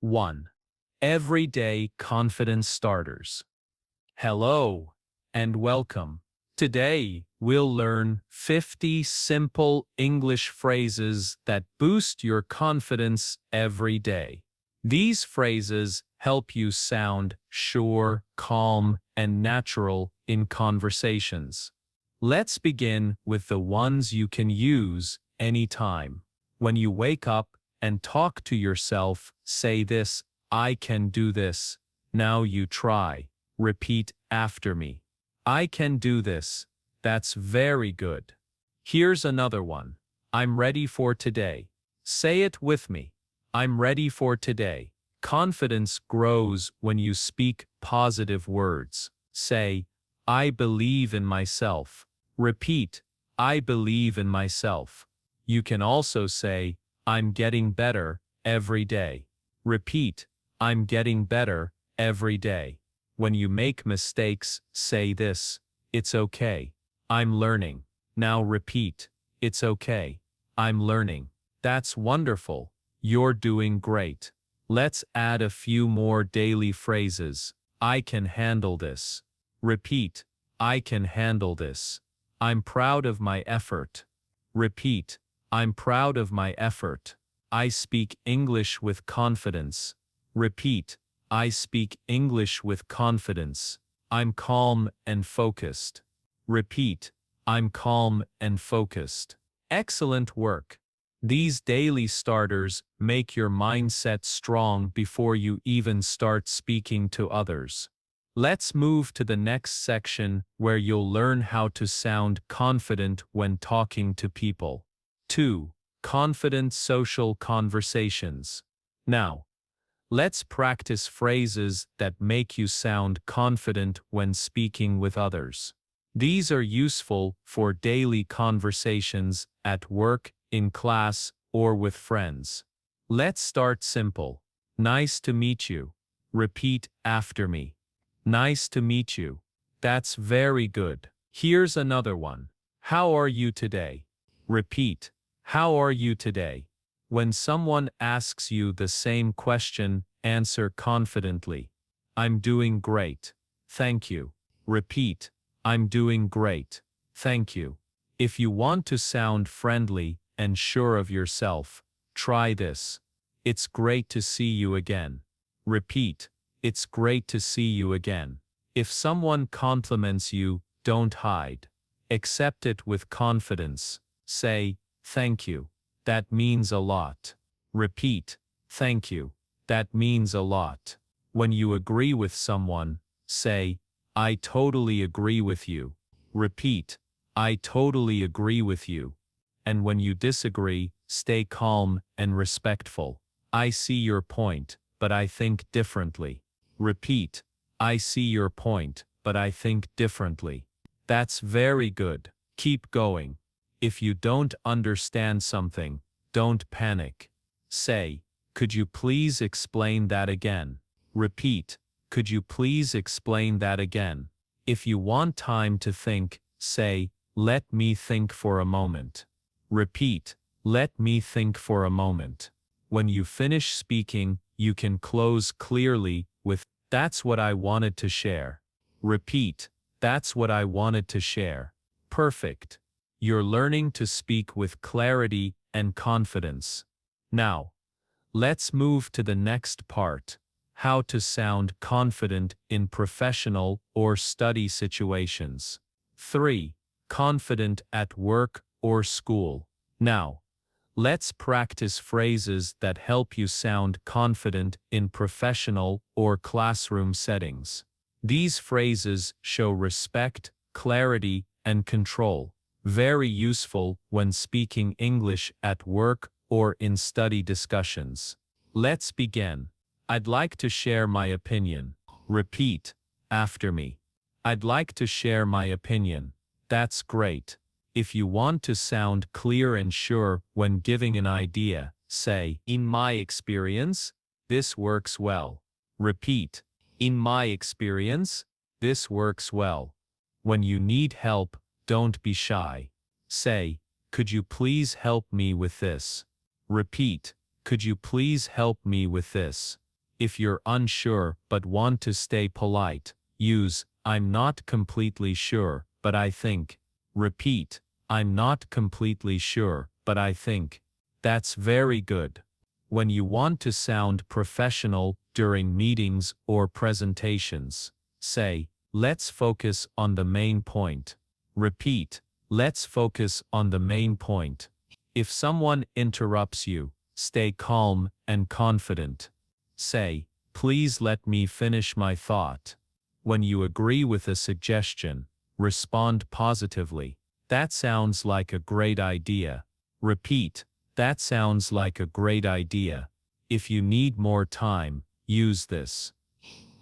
1. Everyday confidence starters. Hello and welcome. Today, we'll learn 50 simple English phrases that boost your confidence every day. These phrases help you sound sure, calm, and natural in conversations. Let's begin with the ones you can use anytime. When you wake up and talk to yourself, say this: I can do this. Now you try. Repeat after me. I can do this. That's very good. Here's another one. I'm ready for today. Say it with me. I'm ready for today. Confidence grows when you speak positive words. Say, I believe in myself. Repeat, I believe in myself. You can also say, I'm getting better every day. Repeat, I'm getting better every day. When you make mistakes, say this: it's okay. I'm learning. Now repeat, it's okay. I'm learning. That's wonderful. You're doing great. Let's add a few more daily phrases. I can handle this. Repeat, I can handle this. I'm proud of my effort. Repeat, I'm proud of my effort. I speak English with confidence. Repeat, I speak English with confidence. I'm calm and focused. Repeat, I'm calm and focused. Excellent work. These daily starters make your mindset strong before you even start speaking to others. Let's move to the next section where you'll learn how to sound confident when talking to people. 2. Confident social conversations. Now, let's practice phrases that make you sound confident when speaking with others. These are useful for daily conversations at work, in class, or with friends. Let's start simple. Nice to meet you. Repeat after me. Nice to meet you. That's very good. Here's another one. How are you today? Repeat. How are you today? When someone asks you the same question, answer confidently. I'm doing great. Thank you. Repeat. I'm doing great. Thank you. If you want to sound friendly and sure of yourself, try this. It's great to see you again. Repeat. It's great to see you again. If someone compliments you, don't hide. Accept it with confidence. Say, thank you. That means a lot. Repeat, thank you. That means a lot. When you agree with someone, say, I totally agree with you. Repeat, I totally agree with you. And when you disagree, stay calm and respectful. I see your point, but I think differently. Repeat, I see your point, but I think differently. That's very good. Keep going. If you don't understand something, don't panic. Say, could you please explain that again? Repeat, could you please explain that again? If you want time to think, say, let me think for a moment. Repeat, let me think for a moment. When you finish speaking, you can close clearly with, that's what I wanted to share. Repeat, that's what I wanted to share. Perfect. You're learning to speak with clarity and confidence. Now, let's move to the next part: how to sound confident in professional or study situations. 3. Confident at work or school. Now, let's practice phrases that help you sound confident in professional or classroom settings. These phrases show respect, clarity, and control. Very useful when speaking English at work or in study discussions. Let's begin. I'd like to share my opinion. Repeat after me. I'd like to share my opinion. That's great. If you want to sound clear and sure when giving an idea, say, in my experience, this works well. Repeat, in my experience, this works well. When you need help, don't be shy. Say, could you please help me with this? Repeat, could you please help me with this? If you're unsure but want to stay polite, use I'm not completely sure, but I think. Repeat, I'm not completely sure, but I think. That's very good. When you want to sound professional during meetings or presentations, say, let's focus on the main point. Repeat, let's focus on the main point. If someone interrupts you, stay calm and confident. Say, please let me finish my thought. When you agree with a suggestion, respond positively. That sounds like a great idea. Repeat, that sounds like a great idea. If you need more time, use this.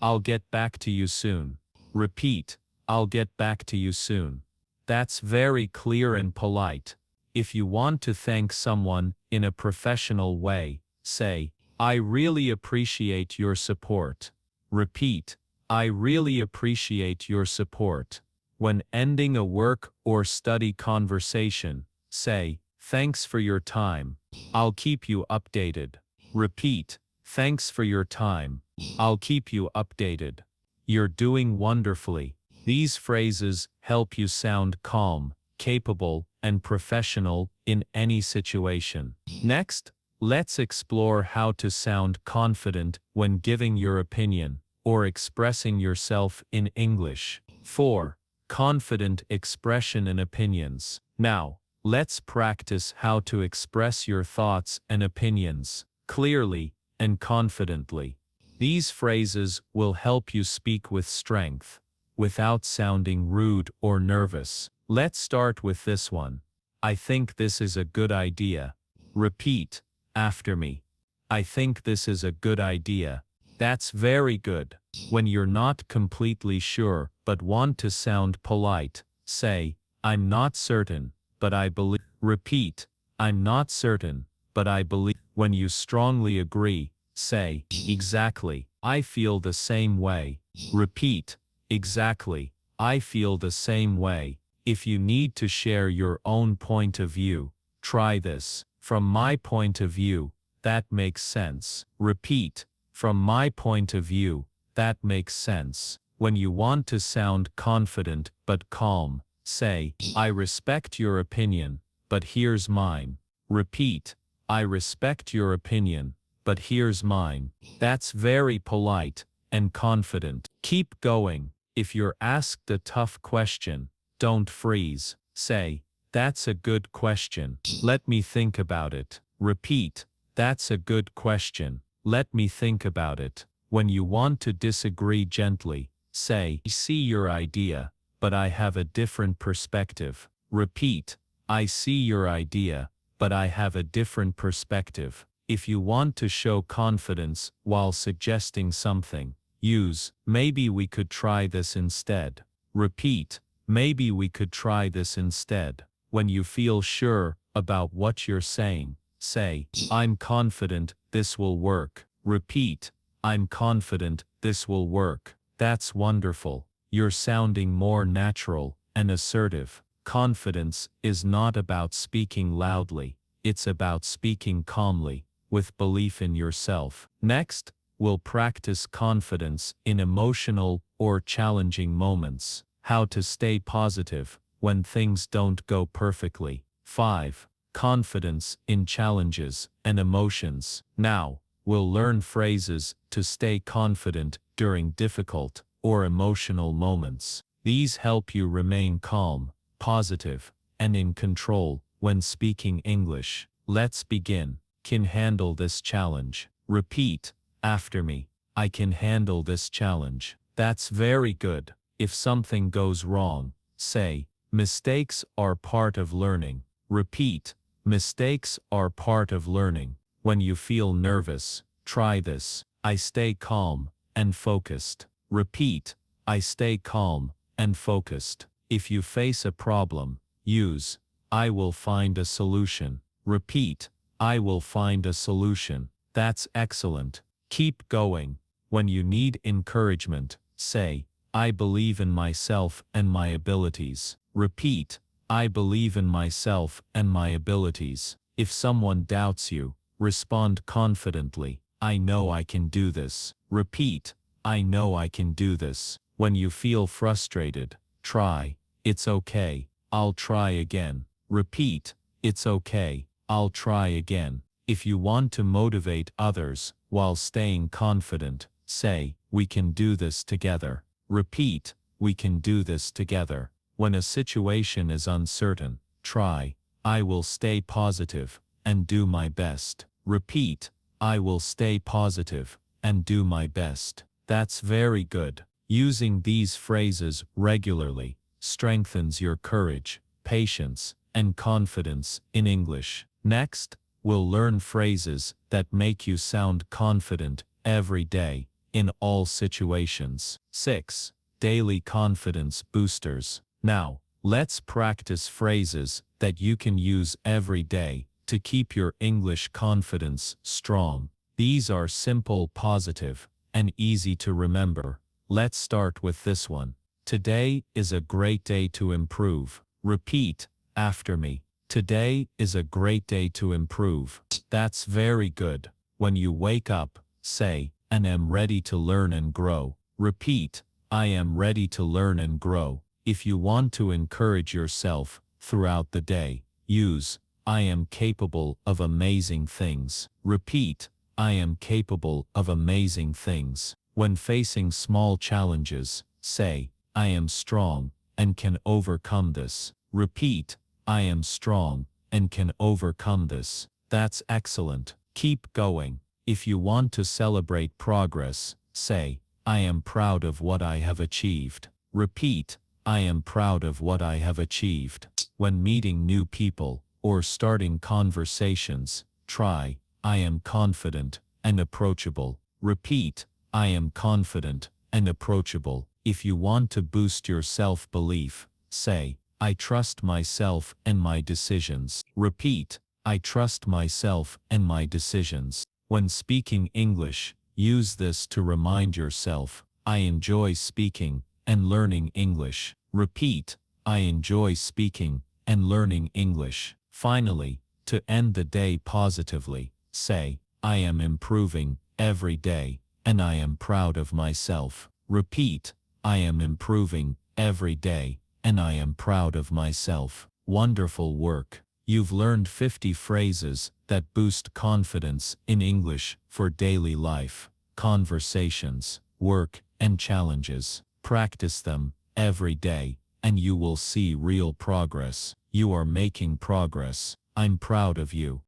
I'll get back to you soon. Repeat, I'll get back to you soon. That's very clear and polite. If you want to thank someone in a professional way, say, I really appreciate your support. Repeat, I really appreciate your support. When ending a work or study conversation, say, thanks for your time. I'll keep you updated. Repeat, thanks for your time. I'll keep you updated. You're doing wonderfully. These phrases help you sound calm, capable, and professional in any situation. Next, let's explore how to sound confident when giving your opinion or expressing yourself in English. 4. Confident expression and opinions. Now, let's practice how to express your thoughts and opinions clearly and confidently. These phrases will help you speak with strength, without sounding rude or nervous. Let's start with this one. I think this is a good idea. Repeat after me. I think this is a good idea. That's very good. When you're not completely sure but want to sound polite, say, I'm not certain, but I believe. Repeat, I'm not certain, but I believe. When you strongly agree, say, exactly, I feel the same way. Repeat, exactly, I feel the same way. If you need to share your own point of view, try this. From my point of view, that makes sense. Repeat, from my point of view, that makes sense. When you want to sound confident but calm, say, I respect your opinion, but here's mine. Repeat, I respect your opinion, but here's mine. That's very polite and confident. Keep going. If you're asked a tough question, don't freeze. Say, that's a good question. Let me think about it. Repeat, that's a good question. Let me think about it. When you want to disagree gently, say, I see your idea, but I have a different perspective. Repeat, I see your idea, but I have a different perspective. If you want to show confidence while suggesting something, use, maybe we could try this instead. Repeat, maybe we could try this instead. When you feel sure about what you're saying, say, I'm confident this will work. Repeat, I'm confident this will work. That's wonderful. You're sounding more natural and assertive. Confidence is not about speaking loudly. It's about speaking calmly, with belief in yourself. Next, we'll practice confidence in emotional or challenging moments. How to stay positive when things don't go perfectly. 5. Confidence in challenges and emotions. Now, we'll learn phrases to stay confident during difficult or emotional moments. These help you remain calm, positive, and in control when speaking English. Let's begin. Can handle this challenge. Repeat after me. I can handle this challenge. That's very good. If something goes wrong, say, mistakes are part of learning. Repeat, mistakes are part of learning. When you feel nervous, try this. I stay calm and focused. Repeat, I stay calm and focused. If you face a problem, use, I will find a solution. Repeat, I will find a solution. That's excellent. Keep going. When you need encouragement, say, I believe in myself and my abilities. Repeat, I believe in myself and my abilities. If someone doubts you, respond confidently. I know I can do this. Repeat, I know I can do this. When you feel frustrated, try, it's okay, I'll try again. Repeat, it's okay, I'll try again. If you want to motivate others while staying confident, say, we can do this together. Repeat, we can do this together. When a situation is uncertain, try, I will stay positive and do my best. Repeat, I will stay positive and do my best. That's very good. Using these phrases regularly strengthens your courage, patience, and confidence in English. Next, we'll learn phrases that make you sound confident every day in all situations. 6. Daily confidence boosters. Now, let's practice phrases that you can use every day to keep your English confidence strong. These are simple, positive, and easy to remember. Let's start with this one. Today is a great day to improve. Repeat after me. Today is a great day to improve. That's very good. When you wake up, say, I am ready to learn and grow. Repeat, I am ready to learn and grow. If you want to encourage yourself throughout the day, use, I am capable of amazing things. Repeat, I am capable of amazing things. When facing small challenges, say, I am strong and can overcome this. Repeat, I am strong and can overcome this. That's excellent. Keep going. If you want to celebrate progress, say, I am proud of what I have achieved. Repeat, I am proud of what I have achieved. When meeting new people or starting conversations, try, I am confident and approachable. Repeat, I am confident and approachable. If you want to boost your self-belief, say, I trust myself and my decisions. Repeat, I trust myself and my decisions. When speaking English, use this to remind yourself, I enjoy speaking and learning English. Repeat, I enjoy speaking and learning English. Finally, to end the day positively, say, I am improving every day, and I am proud of myself. Repeat, I am improving every day, and I am proud of myself. Wonderful work. You've learned 50 phrases that boost confidence in English for daily life, conversations, work, and challenges. Practice them every day, and you will see real progress. You are making progress. I'm proud of you.